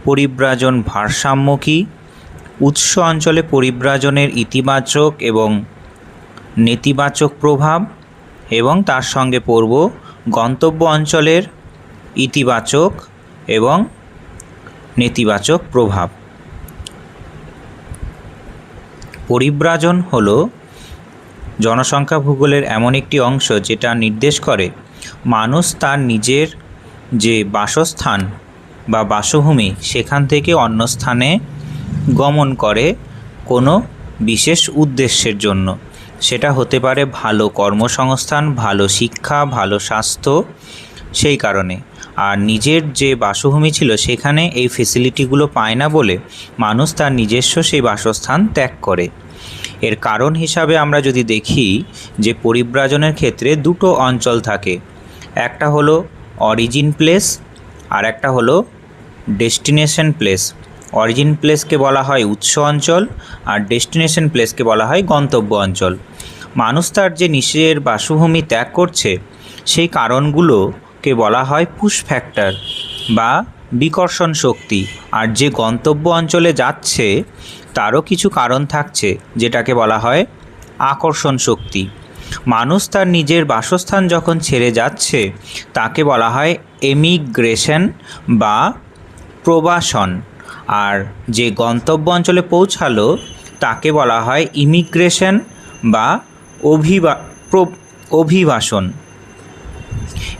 পরিব্রাজন ভারসাম্য কি, উৎস অঞ্চলে পরিব্রাজনের ইতিবাচক এবং নেতিবাচক প্রভাব, এবং তার সঙ্গে পড়ব গন্তব্য অঞ্চলের ইতিবাচক এবং নেতিবাচক প্রভাব। পরিব্রাজন হলো জনসংখ্যা ভূগোলের এমন একটি অংশ যেটা নির্দেশ করে মানুষ তার নিজের যে বাসস্থান বা বাসভূমি সেখান থেকে অন্য স্থানে গমন করে কোনো বিশেষ উদ্দেশ্যের জন্য। সেটা হতে পারে ভালো কর্মসংস্থান, ভালো শিক্ষা, ভালো স্বাস্থ্য, সেই কারণে। আর নিজের যে বাসভূমি ছিল সেখানে এই ফেসিলিটিগুলো পায় না বলে মানুষ তার নিজস্ব সেই বাসস্থান ত্যাগ করে। এর কারণ হিসাবে আমরা যদি দেখি যে পরিব্রাজনের ক্ষেত্রে দুটো অঞ্চল থাকে, একটা হলো অরিজিন প্লেস আর একটা হলো ডেস্টিনেশন প্লেস। অরিজিন প্লেসকে বলা হয় উৎস অঞ্চল আর ডেস্টিনেশন প্লেসকে বলা হয় গন্তব্য অঞ্চল। মানুষ তার যে নিজের বাসভূমি ত্যাগ করছে সেই কারণগুলোকে বলা হয় পুশ ফ্যাক্টর বা বিকর্ষণ শক্তি। আর যে গন্তব্য অঞ্চলে যাচ্ছে তারও কিছু কারণ থাকছে যেটাকে বলা হয় আকর্ষণ শক্তি। মানুষ তার নিজের বাসস্থান যখন ছেড়ে যাচ্ছে তাকে বলা হয় এমিগ্রেশন বা প্রবাসন, আর যে গন্তব্য অঞ্চলে পৌঁছালো তাকে বলা হয় ইমিগ্রেশন বা অভিবাসন।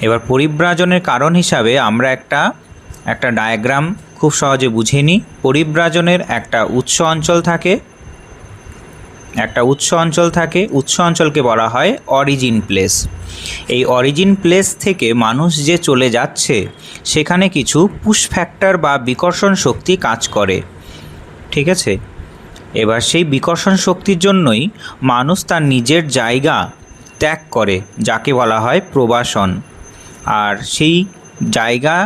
এবার পরিব্রাজনের কারণ হিসাবে আমরা একটা ডায়াগ্রাম খুব সহজে বুঝে নিই। পরিব্রাজনের একটা উৎস অঞ্চল থাকে, উৎস অঞ্চলকে বলা হয় অরিজিন প্লেস। এই অরিজিন প্লেস থেকে মানুষ যে চলে যাচ্ছে সেখানে কিছু পুশ ফ্যাক্টর বা বিকর্ষণ শক্তি কাজ করে, ঠিক আছে। এবার সেই বিকর্ষণ শক্তির জন্যই মানুষ তার নিজের জায়গা ত্যাগ করে, যাকে বলা হয় প্রবাসন। আর সেই জায়গা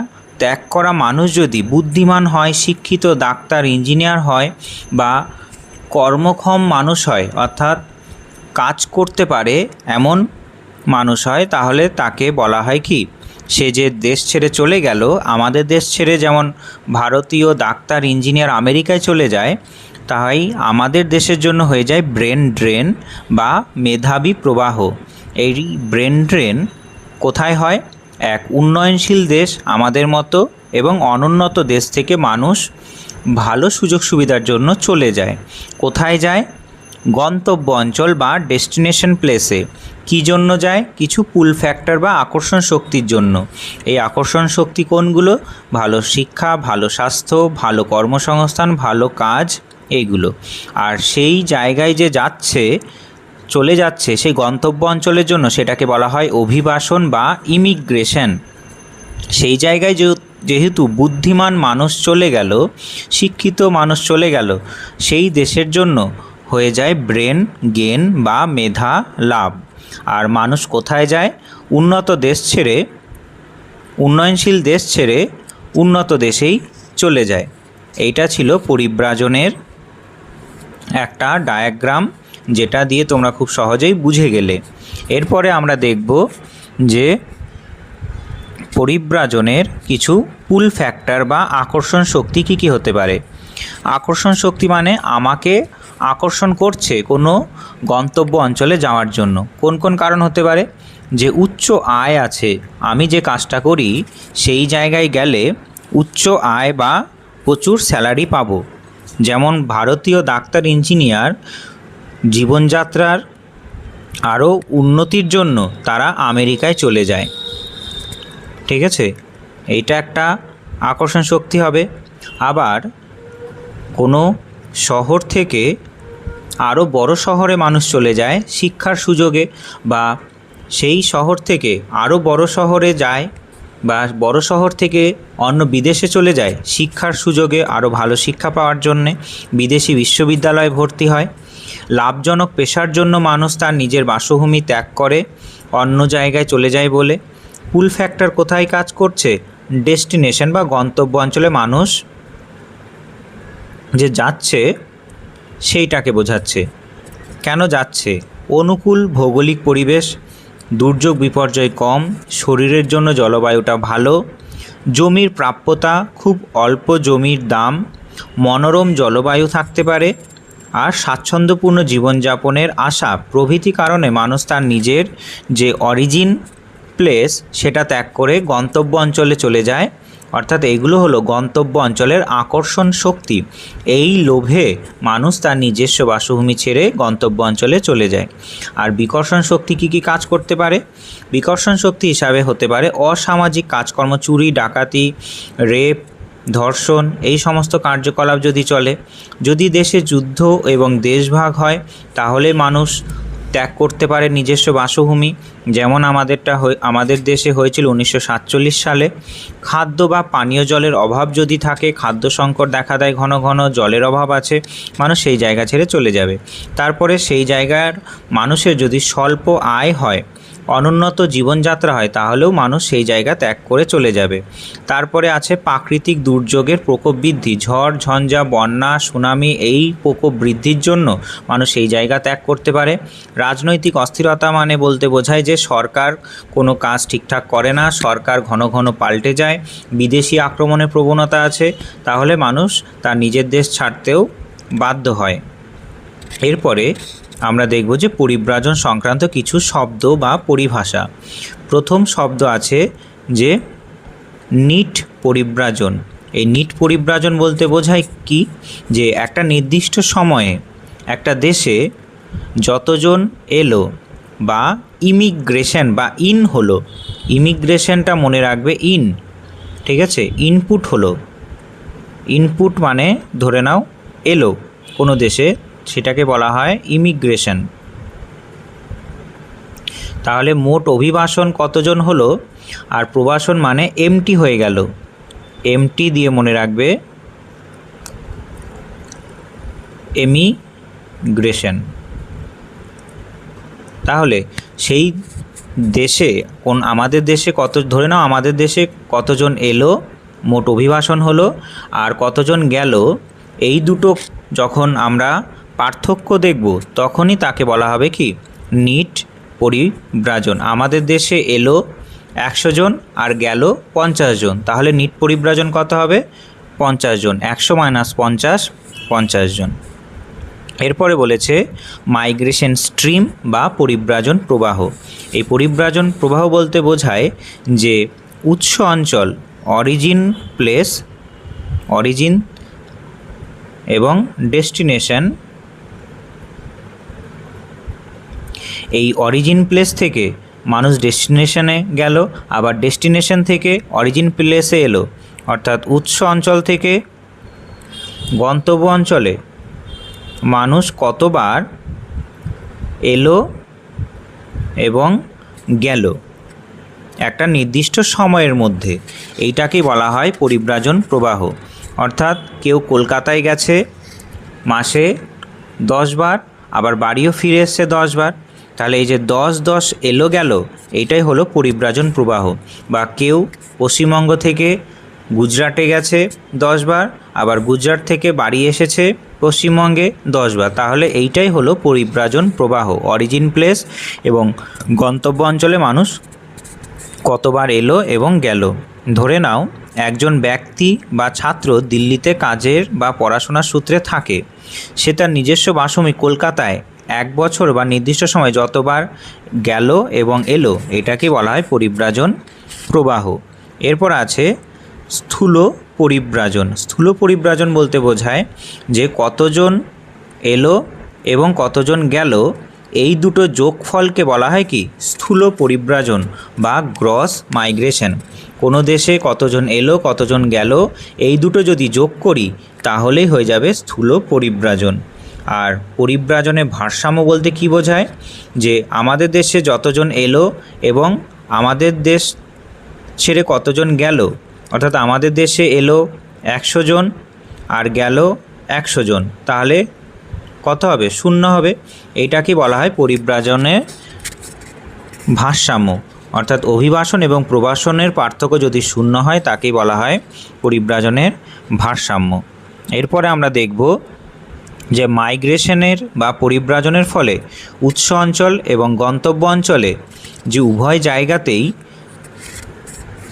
ত্যাগ করা মানুষ যদি বুদ্ধিমান হয়, শিক্ষিত ডাক্তার ইঞ্জিনিয়ার হয় বা কর্মক্ষম মানুষ হয়, অর্থাৎ কাজ করতে পারে এমন মানুষ হয়, তাহলে তাকে বলা হয় কি, সে যে দেশ ছেড়ে চলে গেল, আমাদের দেশ ছেড়ে যেমন ভারতীয় ডাক্তার ইঞ্জিনিয়ার আমেরিকায় চলে যায়, তাই আমাদের দেশের জন্য হয়ে যায় ব্রেন ড্রেন বা মেধাবী প্রবাহ। এই ব্রেন ড্রেন কোথায় হয়? এক উন্নয়নশীল দেশ আমাদের মতো এবং অনুন্নত দেশ থেকে মানুষ ভালো সুযোগ সুবিধার জন্য চলে যায়। কোথায় যায়? গন্তব্য অঞ্চল বা ডেস্টিনেশন প্লেসে। কী জন্য যায়? কিছু পুল ফ্যাক্টর বা আকর্ষণ শক্তির জন্য। এই আকর্ষণ শক্তি কোনগুলো? ভালো শিক্ষা, ভালো স্বাস্থ্য, ভালো কর্মসংস্থান, ভালো কাজ, এইগুলো। আর সেই জায়গায় যে চলে যাচ্ছে সেই গন্তব্য অঞ্চলের জন্য সেটাকে বলা হয় অভিবাসন বা ইমিগ্রেশন। সেই জায়গায় যেহেতু বুদ্ধিমান মানুষ চলে গেল, শিক্ষিত মানুষ চলে গেল, সেই দেশের জন্য হয়ে যায় ব্রেন গেন বা মেধা লাভ। আর মানুষ কোথায় যায়? উন্নয়নশীল দেশ ছেড়ে উন্নত দেশেই চলে যায়। এইটা ছিল পরিব্রাজনের একটা ডায়াগ্রাম, যেটা দিয়ে তোমরা খুব সহজেই বুঝে গেলে। এরপরে আমরা দেখব যে পরিব্রাজনের কিছু পুল ফ্যাক্টর বা আকর্ষণ শক্তি কী কী হতে পারে। আকর্ষণ শক্তি মানে আমাকে আকর্ষণ করছে কোনো গন্তব্য অঞ্চলে যাওয়ার জন্য। কোন কোন কারণ হতে পারে? যে উচ্চ আয় আছে, আমি যে কাজটা করি সেই জায়গায় গেলে উচ্চ আয় বা প্রচুর স্যালারি পাবো। যেমন ভারতীয় ডাক্তার ইঞ্জিনিয়ার জীবনযাত্রার আরও উন্নতির জন্য তারা আমেরিকায় চলে যায়, ঠিক আছে। এইটা একটা আকর্ষণ শক্তি হবে। আবার কোনো শহর থেকে আরও বড় শহরে মানুষ চলে যায় শিক্ষার সুযোগে, বা সেই শহর থেকে আরও বড় শহরে যায়, বা বড় শহর থেকে অন্য বিদেশে চলে যায় শিক্ষার সুযোগে, আরও ভালো শিক্ষা পাওয়ার জন্যে বিদেশি বিশ্ববিদ্যালয়ে ভর্তি হয়। লাভজনক পেশার জন্য মানুষ তার নিজের বাসভূমি ত্যাগ করে অন্য জায়গায় চলে যায় বলে। পুল ফ্যাক্টর কোথায় কাজ করছে? ডেস্টিনেশন বা গন্তব্য অঞ্চলে মানুষ যে যাচ্ছে সেইটাকে বোঝাচ্ছে। কেন যাচ্ছে? অনুকূল ভৌগোলিক পরিবেশ, দুর্যোগ বিপর্যয় কম, শরীরের জন্য জলবায়ুটা ভালো, জমির প্রাপ্যতা, খুব অল্প জমির দাম, মনোরম জলবায়ু থাকতে পারে, আর স্বাচ্ছন্দ্যপূর্ণ জীবনযাপনের আশা প্রভৃতি কারণে মানুষ তার নিজের যে অরিজিন প্লেস সেটা ত্যাগ করে গন্তব্য অঞ্চলে চলে যায়। অর্থাৎ এইগুলো হলো গন্তব্য অঞ্চলের আকর্ষণ শক্তি। এই লোভে মানুষ তার নিজস্ব বাসভূমি ছেড়ে গন্তব্য অঞ্চলে চলে যায়। আর বিকর্ষণ শক্তি কী কী কাজ করতে পারে? বিকর্ষণ শক্তি হিসাবে হতে পারে অসামাজিক কাজকর্ম, চুরি, ডাকাতি, রেপ, ধর্ষণ, এই সমস্ত কার্যকলাপ যদি চলে। যদি দেশে যুদ্ধ এবং দেশভাগ হয় তাহলে মানুষ ত্যাগ করতে পারে নিজস্ব বাসভূমি। যেমন আমাদের দেশে হয়েছিল 1947 সালে। খাদ্য বা পানীয় জলের অভাব যদি থাকে, খাদ্য সংকট দেখা দেয়, ঘন ঘন জলের অভাব আছে, মানুষ সেই জায়গা ছেড়ে চলে যাবে। তারপরে সেই জায়গার মানুষের যদি স্বল্প আয় হয়, অনুন্নত জীবনযাত্রা হয়, তাহলেও মানুষ সেই জায়গা ত্যাগ করে চলে যাবে। তারপরে আছে প্রাকৃতিক দুর্যোগের প্রকোপ বৃদ্ধি, ঝড় ঝঞ্ঝা, বন্যা, সুনামি, এই প্রকোপ বৃদ্ধির জন্য মানুষ সেই জায়গা ত্যাগ করতে পারে। রাজনৈতিক অস্থিরতা মানে বলতে বোঝায় যে সরকার কোনো কাজ ঠিকঠাক করে না, সরকার ঘন ঘন পাল্টে যায়, বিদেশি আক্রমণের প্রবণতা আছে, তাহলে মানুষ তার নিজের দেশ ছাড়তেও বাধ্য হয়। এরপরে আমরা দেখব যে পরিব্রাজন সংক্রান্ত কিছু শব্দ বা পরিভাষা। প্রথম শব্দ আছে যে নিট পরিব্রাজন। এই নিট পরিব্রাজন বলতে বোঝায় কি? যে একটা নির্দিষ্ট সময়ে একটা দেশে যতজন এলো বা ইমিগ্রেশন বা ইন হলো, ইমিগ্রেশনটা মনে রাখবে ইন, ঠিক আছে। ইনপুট হলো, ইনপুট মানে ধরে নাও এলো কোনো দেশে, সেটাকে বলা হয় ইমিগ্রেশন। তাহলে মোট অভিবাসন কতজন হলো, আর প্রবাসন মানে এমটি হয়ে গেল, এমটি দিয়ে মনে রাখবে এমিগ্রেশন। তাহলে সেই দেশে আমাদের দেশে ধরে নাও আমাদের দেশে কতজন এলো, মোট অভিবাসন হলো, আর কতজন গেল, এই দুটো যখন আমরা পার্থক্য দেখব তখনই তাকে বলা হবে কি নিট পরিব্রাজন। আমাদের দেশে এলো 100 জন আর গেল 50 জন, তাহলে নিট পরিব্রাজন কত হবে 50 জন, 100 - 50 50 জন। এরপরে বলেছে মাইগ্রেশন স্ট্রিম বা পরিব্রাজন প্রবাহ। এই পরিব্রাজন প্রবাহ বলতে বোঝায় যে উৎস অঞ্চল, অরিজিন প্লেস, অরিজিন এবং ডেস্টিনেশন, এই অরিজিন প্লেস থেকে মানুষ ডেস্টিনেশনে গেল, আবার ডেস্টিনেশন থেকে অরিজিন প্লেসে এলো, অর্থাৎ উৎস অঞ্চল থেকে গন্তব্য অঞ্চলে মানুষ কতবার এলো এবং গেল একটা নির্দিষ্ট সময়ের মধ্যে, এইটাকেই বলা হয় পরিব্রাজন প্রবাহ। অর্থাৎ কেউ কলকাতায় গেছে মাসে 10 বার, আবার বাড়িও ফিরে এসছে 10 বার, তাহলে এই যে 10 এলো গেল, এইটাই হলো পরিব্রাজন প্রবাহ। বা কেউ পশ্চিমবঙ্গ থেকে গুজরাটে গেছে 10 বার, আবার গুজরাট থেকে বাড়ি এসেছে পশ্চিমবঙ্গে 10 বার, তাহলে এইটাই হলো পরিব্রাজন প্রবাহ। অরিজিন প্লেস এবং গন্তব্য অঞ্চলে মানুষ কতবার এলো এবং গেল। ধরে নাও একজন ব্যক্তি বা ছাত্র দিল্লিতে কাজের বা পড়াশোনার সূত্রে থাকে, সে তার নিজস্ব বাসভূমি কলকাতায় 1 বছর বা নির্দিষ্ট সময় যতবার গেল এবং এলো, এটাকে বলা হয় পরিব্রাজন প্রবাহ। এরপর আছে স্থূল পরিব্রাজন। স্থূল পরিব্রাজন বলতে বোঝায় যে কতজন এলো এবং কতজন গেল, এই দুটো যোগফলকে বলা হয় কি স্থূল পরিব্রাজন বা গ্রস মাইগ্রেশন। কোনো দেশে কতজন এলো কতজন গেল, এই দুটো যদি যোগ করি তাহলেই হয়ে যাবে স্থূল পরিব্রাজন। আর পরিব্রাজনে ভারসাম্য বলতে কি বোঝায়, যে আমাদের দেশে যতজন এলো এবং আমাদের দেশ ছেড়ে কতজন গেল, অর্থাৎ আমাদের দেশে এলো 100 জন আর গেল 100 জন, তাহলে কত হবে 0 হবে। এইটাকে বলা হয় পরিব্রাজনের ভারসাম্য। অর্থাৎ অভিবাসন এবং প্রবাসনের পার্থক্য যদি 0 হয় তাকেই বলা হয় পরিব্রাজনের ভারসাম্য। এরপরে আমরা দেখব যে মাইগ্রেশনের বা পরিব্রাজনের ফলে উৎস অঞ্চল এবং গন্তব্য অঞ্চলে যে উভয় জায়গাতেই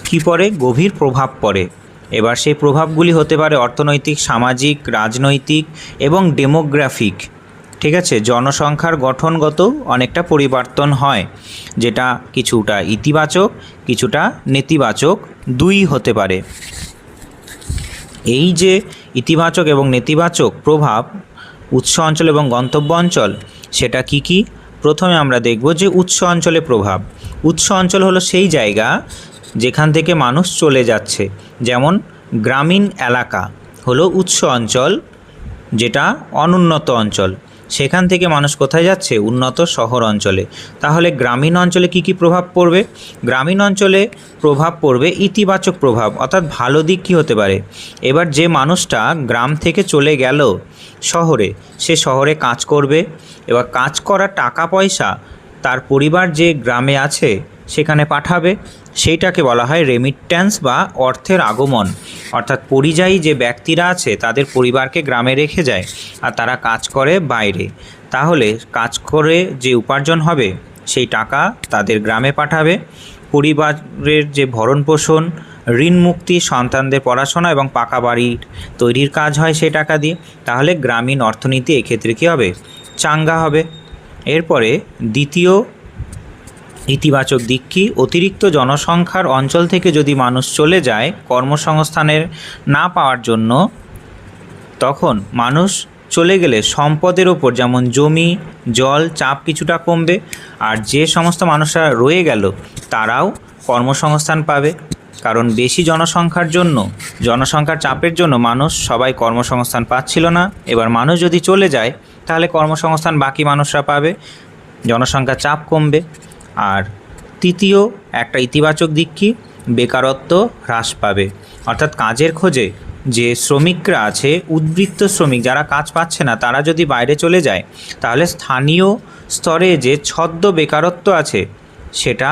কী পড়ে, গভীর প্রভাব পড়ে। এবার সেই প্রভাবগুলি হতে পারে অর্থনৈতিক, সামাজিক, রাজনৈতিক এবং ডেমোগ্রাফিক, ঠিক আছে। জনসংখ্যার গঠনগত অনেকটা পরিবর্তন হয়, যেটা কিছুটা ইতিবাচক কিছুটা নেতিবাচক দুই হতে পারে। এই যে ইতিবাচক এবং নেতিবাচক প্রভাব উৎস অঞ্চল এবং গন্তব্য অঞ্চল, সেটা কি কি? প্রথমে আমরা দেখব যে উৎস অঞ্চলে প্রভাব। উৎস অঞ্চল হলো সেই জায়গা যেখান থেকে মানুষ চলে যাচ্ছে, যেমন গ্রামীণ এলাকা হলো উৎস অঞ্চল, যেটা অনুন্নত অঞ্চল। সেখান থেকে মানুষ কোথায় যাচ্ছে, উন্নত শহর অঞ্চলে। তাহলে গ্রামীণ অঞ্চলে কি কি প্রভাব পড়বে? গ্রামীণ অঞ্চলে প্রভাব পড়বে ইতিবাচক প্রভাব, অর্থাৎ ভালো দিক কী হতে পারে, এবার যে মানুষটা গ্রাম থেকে চলে গেল শহরে, সে শহরে কাজ করবে, এবার কাজ করার টাকা পয়সা তার পরিবার যে গ্রামে আছে সেখানে পাঠাবে, সেইটাকে বলা হয় রেমিট্যান্স বা অর্থের আগমন। অর্থাৎ পরিযায়ী যে ব্যক্তিরা আছে তাদের পরিবারকে গ্রামে রেখে যায় আর তারা কাজ করে বাইরে, তাহলে কাজ করে যে উপার্জন হবে সেই টাকা তাদের গ্রামে পাঠাবে। পরিবারের যে ভরণ পোষণ, ঋণ মুক্তি, সন্তানদের পড়াশোনা এবং পাকা বাড়ির তৈরির কাজ হয় সেই টাকা দিয়ে, তাহলে গ্রামীণ অর্থনীতি এক্ষেত্রে কী হবে, চাঙ্গা হবে। এরপরে দ্বিতীয় ইতিবাচক দিক কি, অতিরিক্ত জনসংখ্যার অঞ্চল থেকে যদি মানুষ চলে যায় কর্মসংস্থানের না পাওয়ার জন্য, তখন মানুষ চলে গেলে সম্পদের ওপর যেমন জমি, জল, চাপ কিছুটা কমবে, আর যে সমস্ত মানুষরা রয়ে গেল তারাও কর্মসংস্থান পাবে, কারণ বেশি জনসংখ্যার চাপের জন্য মানুষ সবাই কর্মসংস্থান পাচ্ছিল না। এবার মানুষ যদি চলে যায় তাহলে কর্মসংস্থান বাকি মানুষরা পাবে, জনসংখ্যার চাপ কমবে। আর তৃতীয় একটা ইতিবাচক দিক কি, বেকারত্ব হ্রাস পাবে। অর্থাৎ কাজের খোঁজে যে শ্রমিকরা আছে, উদ্বৃত্ত শ্রমিক যারা কাজ পাচ্ছে না, তারা যদি বাইরে চলে যায় তাহলে স্থানীয় স্তরে যে ছদ্ম বেকারত্ব আছে সেটা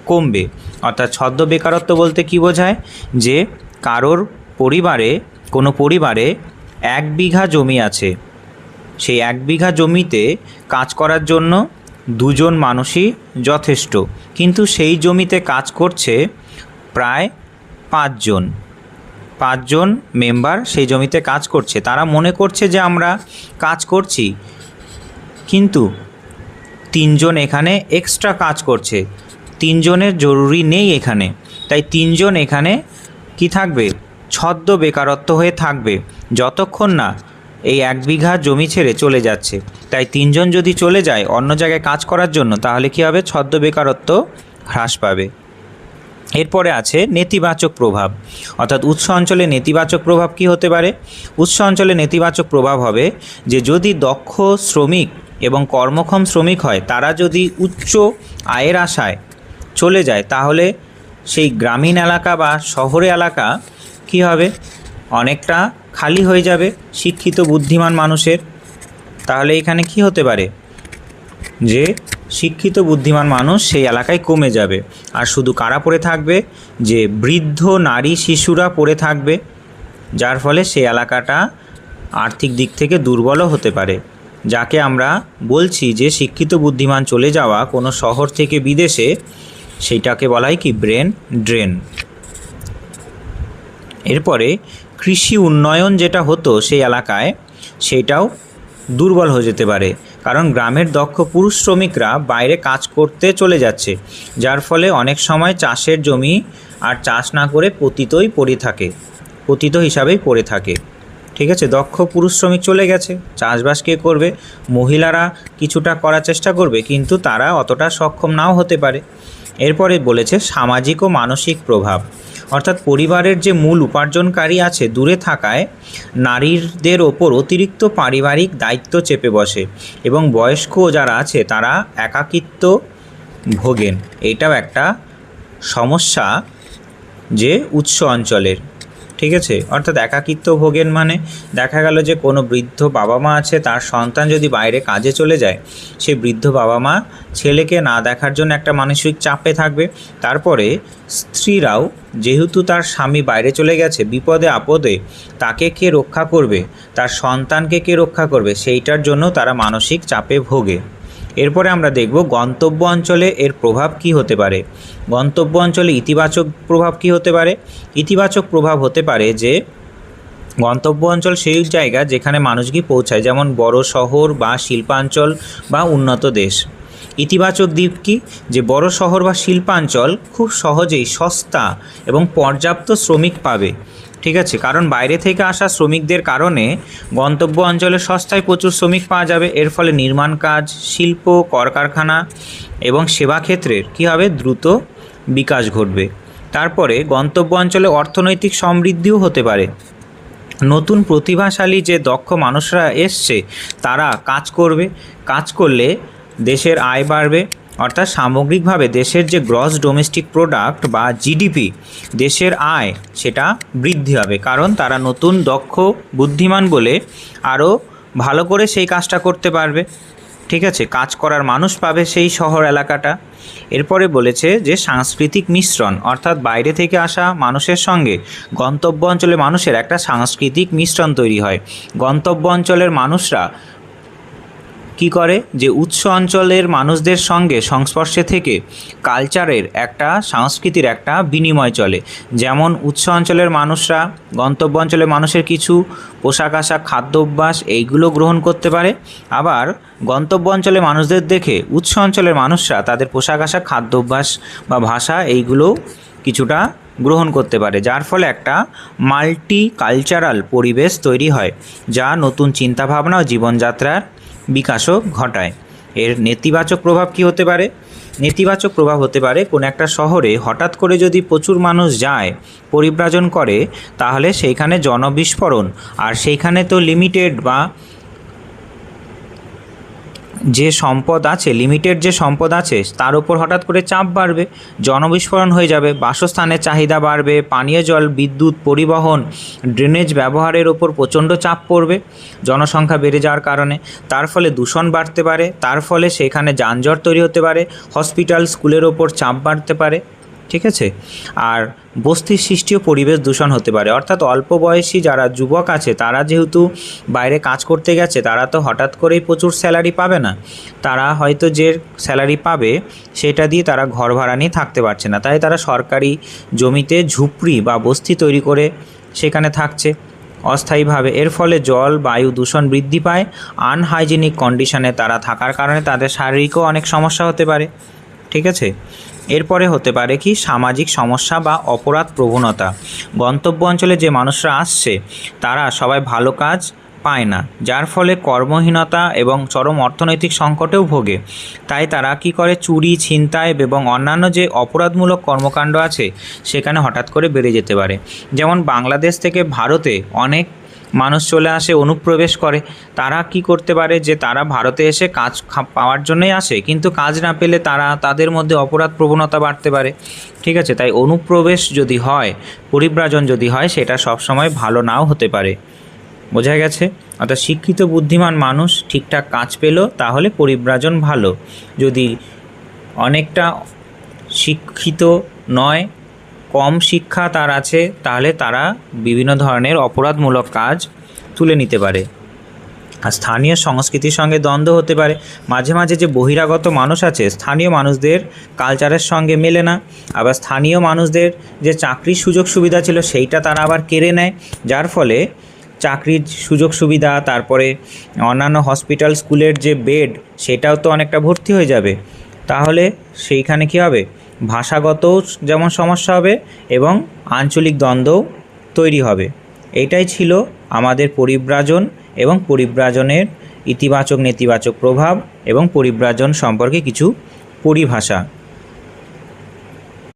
কমবে। অর্থাৎ ছদ্ম বেকারত্ব বলতে কি বোঝায়, যে কোনো পরিবারে 1 বিঘা জমি আছে, সেই 1 বিঘা জমিতে কাজ করার জন্য 2 জন মানুষই যথেষ্ট, কিন্তু সেই জমিতে কাজ করছে প্রায় 5 জন মেম্বার সেই জমিতে কাজ করছে। তারা মনে করছে যে আমরা কাজ করছি, কিন্তু 3 জন এখানে এক্সট্রা কাজ করছে, 3 জনের জরুরি নেই এখানে, তাই 3 জন এখানে কি থাকবে, ছদ্ম বেকারত্ব হয়ে থাকবে যতক্ষণ না এই 1 বিঘা জমি ছেড়ে চলে যাচ্ছে। তাই 3 জন যদি চলে যায় অন্য জায়গায় কাজ করার জন্য, তাহলে কি হবে, ছদ্ম বেকারত্ব হ্রাস পাবে। এরপরে আছে নেতিবাচক প্রভাব, অর্থাৎ উৎস অঞ্চলে নেতিবাচক প্রভাব কি হতে পারে। উৎস অঞ্চলে নেতিবাচক প্রভাব হবে যে যদি দক্ষ শ্রমিক এবং কর্মক্ষম শ্রমিক হয়, তারা যদি উচ্চ আয়ের আশায় চলে যায়, তাহলে সেই গ্রামীণ এলাকা বা শহরে এলাকা কি হবে, অনেকটা খালি হয়ে যাবে শিক্ষিত বুদ্ধিমান মানুষের। তাহলে এখানে কি হতে পারে, যে শিক্ষিত বুদ্ধিমান মানুষ সেই এলাকায় কমে যাবে, আর শুধু কারা পড়ে থাকবে, যে বৃদ্ধ নারী শিশুরা পড়ে থাকবে, যার ফলে সেই এলাকাটা আর্থিক দিক থেকে দুর্বলও হতে পারে। যাকে আমরা বলছি যে শিক্ষিত বুদ্ধিমান চলে যাওয়া কোনো শহর থেকে বিদেশে, সেইটাকে বলা হয় কি, ব্রেন ড্রেন। এরপরে কৃষি উন্নয়ন যেটা হতো সেই এলাকায়, সেটাও দুর্বল হয়ে যেতে পারে, কারণ গ্রামের দক্ষ পুরুষ শ্রমিকরা বাইরে কাজ করতে চলে যাচ্ছে, যার ফলে অনেক সময় চাষের জমি আর চাষ না করে পতিত হিসাবেই পড়ে থাকে। ঠিক আছে, দক্ষ পুরুষ শ্রমিক চলে গেছে, চাষবাস কে করবে, মহিলারা কিছুটা করার চেষ্টা করবে, কিন্তু তারা অতটা সক্ষম নাও হতে পারে। এরপরে বলেছে সামাজিক ও মানসিক প্রভাব, অর্থাৎ পরিবারের যে মূল উপার্জনকারী আছে দূরে থাকায় নারীদের ওপর অতিরিক্ত পারিবারিক দায়িত্ব চেপে বসে, এবং বয়স্ক যারা আছে তারা একাকিত্ব ভোগেন। এটাও একটা সমস্যা যে উৎস অঞ্চলের। ঠিক আছে, অর্থাৎ একাকিত্ব ভোগেন মানে দেখা গেল যে কোনো বৃদ্ধ বাবা মা আছে, তার সন্তান যদি বাইরে কাজে চলে যায়, সেই বৃদ্ধ বাবা মা ছেলেকে না দেখার জন্য একটা মানসিক চাপে থাকবে। তারপরে স্ত্রীরাও, যেহেতু তার স্বামী বাইরে চলে গেছে, বিপদে আপদে তাকে কে রক্ষা করবে, তার সন্তানকে কে রক্ষা করবে, সেইটার জন্য তারা মানসিক চাপে ভোগে। এরপরে আমরা দেখব গন্তব্য অঞ্চলে এর প্রভাব কি হতে পারে। গন্তব্য অঞ্চলে ইতিবাচক প্রভাব কি হতে পারে। ইতিবাচক প্রভাব হতে পারে যে গন্তব্য অঞ্চল সেই জায়গা যেখানে মানুষ গিয়ে পৌঁছায়, যেমন বড় শহর বা শিল্পাঞ্চল বা উন্নত দেশ। ইতিবাচক দিক কি, যে বড় শহর বা শিল্পাঞ্চল খুব সহজেই সস্তা এবং পর্যাপ্ত শ্রমিক পাবে। ঠিক আছে, কারণ বাইরে থেকে আসা শ্রমিকদের কারণে গন্তব্য অঞ্চলে সস্তায় প্রচুর শ্রমিক পাওয়া যাবে। এর ফলে নির্মাণ কাজ, শিল্প, কলকারখানা এবং সেবা ক্ষেত্রের কী হবে, দ্রুত বিকাশ ঘটবে। তারপরে গন্তব্য অঞ্চলে অর্থনৈতিক সমৃদ্ধিও হতে পারে। নতুন প্রতিভাশালী যে দক্ষ মানুষরা এসছে তারা কাজ করলে দেশের আয় বাড়বে, অর্থাৎ সামগ্রিকভাবে দেশের যে গ্রস ডোমেস্টিক প্রোডাক্ট বা জিডিপি, দেশের আয় সেটা বৃদ্ধি হবে, কারণ তারা নতুন দক্ষ বুদ্ধিমান বলে আরও ভালো করে সেই কাজটা করতে পারবে। ঠিক আছে, কাজ করার মানুষ পাবে সেই শহর এলাকাটা। এরপরে বলেছে যে সাংস্কৃতিক মিশ্রণ, অর্থাৎ বাইরে থেকে আসা মানুষের সঙ্গে গন্তব্য অঞ্চলের মানুষের একটা সাংস্কৃতিক মিশ্রণ তৈরি হয়। গন্তব্য অঞ্চলের মানুষরা কি করে, যে উৎস অঞ্চলের মানুষদের সঙ্গে সংস্পর্শে থেকে কালচারের একটা, সংস্কৃতির একটা বিনিময় চলে। যেমন উৎস অঞ্চলের মানুষরা গন্তব্য অঞ্চলের মানুষের কিছু পোশাক আশাক, খাদ্য অভ্যাস এইগুলো গ্রহণ করতে পারে, আবার গন্তব্য অঞ্চলের মানুষদের দেখে উৎস অঞ্চলের মানুষরা তাদের পোশাক আশাক, খাদ্য অভ্যাস বা ভাষা এইগুলো কিছুটা গ্রহণ করতে পারে, যার ফলে একটা মাল্টি কালচারাল পরিবেশ তৈরি হয়, যা নতুন চিন্তাভাবনা ও জীবনযাত্রার বিকাশও ঘটায়। এর নেতিবাচক প্রভাব কি হতে পারে। নেতিবাচক প্রভাব হতে পারে কোনো একটা শহরে হঠাৎ করে যদি প্রচুর মানুষ যায় পরিব্রাজন করে, তাহলে সেইখানে জনবিস্ফোরণ, আর সেইখানে তো লিমিটেড বা যে সম্পদ আছে, লিমিটেড যে সম্পদ আছে তার উপর হঠাৎ করে চাপ বাড়বে, জনবিস্ফোরণ হয়ে যাবে, বাসস্থানের চাহিদা বাড়বে, পানীয় জল, বিদ্যুৎ, পরিবহন, ড্রেনেজ ব্যবহারের ওপর প্রচণ্ড চাপ পড়বে জনসংখ্যা বেড়ে যাওয়ার কারণে। তার ফলে দূষণ বাড়তে পারে, তার ফলে সেখানে যানজট তৈরি হতে পারে, হসপিটাল, স্কুলের ওপর চাপ বাড়তে পারে, ঠিক আছে। আর বস্তির সৃষ্টিও পরিবেশ দূষণ হতে পারে, অর্থাৎ অল্প বয়সী যারা যুবক আছে তারা যেহেতু বাইরে কাজ করতে গেছে, তারা তো হঠাৎ করেই প্রচুর স্যালারি পাবে না, তারা হয়তো যে স্যালারি পাবে সেটা দিয়ে তারা ঘর ভাড়া নিয়ে থাকতে পারছে না, তাই তারা সরকারি জমিতে ঝুপড়ি বা বস্তি তৈরি করে সেখানে থাকছে অস্থায়ীভাবে। এর ফলে জল, বায়ু দূষণ বৃদ্ধি পায়, আনহাইজেনিক কন্ডিশনে তারা থাকার কারণে তাদের শারীরিকও অনেক সমস্যা হতে পারে, ঠিক আছে। এরপরে হতে পারে কি সামাজিক সমস্যা বা অপরাধ প্রবণতা। গন্তব্য অঞ্চলে যে মানুষরা আসছে তারা সবাই ভালো কাজ পায় না, যার ফলে কর্মহীনতা এবং চরম অর্থনৈতিক সংকটেও ভোগে। তাই তারা কি করে, চুরি, ছিনতাই এবং অন্যান্য যে অপরাধমূলক কর্মকাণ্ড আছে সেখানে হঠাৎ করে বেড়ে যেতে পারে। যেমন বাংলাদেশ থেকে ভারতে অনেক মানুষ চলে আসে, অনুপ্রবেশ করে। তারা কি করতে পারে যে তারা ভারতে এসে কাজ পাওয়ার জন্যই আসে, কিন্তু কাজ না পেলে তাদের মধ্যে অপরাধ প্রবণতা বাড়তে পারে, ঠিক আছে। তাই অনুপ্রবেশ যদি হয়, পরিব্রাজন যদি হয়, সেটা সবসময় ভালো নাও হতে পারে। বোঝা গেছে? অর্থাৎ শিক্ষিত বুদ্ধিমান মানুষ ঠিকঠাক কাজ পেল তাহলে পরিব্রাজন ভালো। যদি অনেকটা শিক্ষিত নয়, কম শিক্ষা তার আছে, তাহলে তারা বিভিন্ন ধরনের অপরাধমূলক কাজ তুলে নিতে পারে। আর স্থানীয় সংস্কৃতির সঙ্গে দ্বন্দ্ব হতে পারে। মাঝে মাঝে যে বহিরাগত মানুষ আছে স্থানীয় মানুষদের কালচারের সঙ্গে মেলে না, আবার স্থানীয় মানুষদের যে চাকরির সুযোগ সুবিধা ছিল সেইটা তারা আবার কেড়ে নেয়, যার ফলে চাকরির সুযোগ সুবিধা, তারপরে অন্যান্য হসপিটাল, স্কুলের যে বেড সেটাও তো অনেকটা ভর্তি হয়ে যাবে। তাহলে সেইখানে কী হবে, ভাষাগতও যেমন সমস্যা হবে এবং আঞ্চলিক দ্বন্দ্বও তৈরি হবে। এইটাই ছিল আমাদের পরিব্রাজন এবং পরিব্রাজনের ইতিবাচক নেতিবাচক প্রভাব এবং পরিব্রাজন সম্পর্কে কিছু পরিভাষা।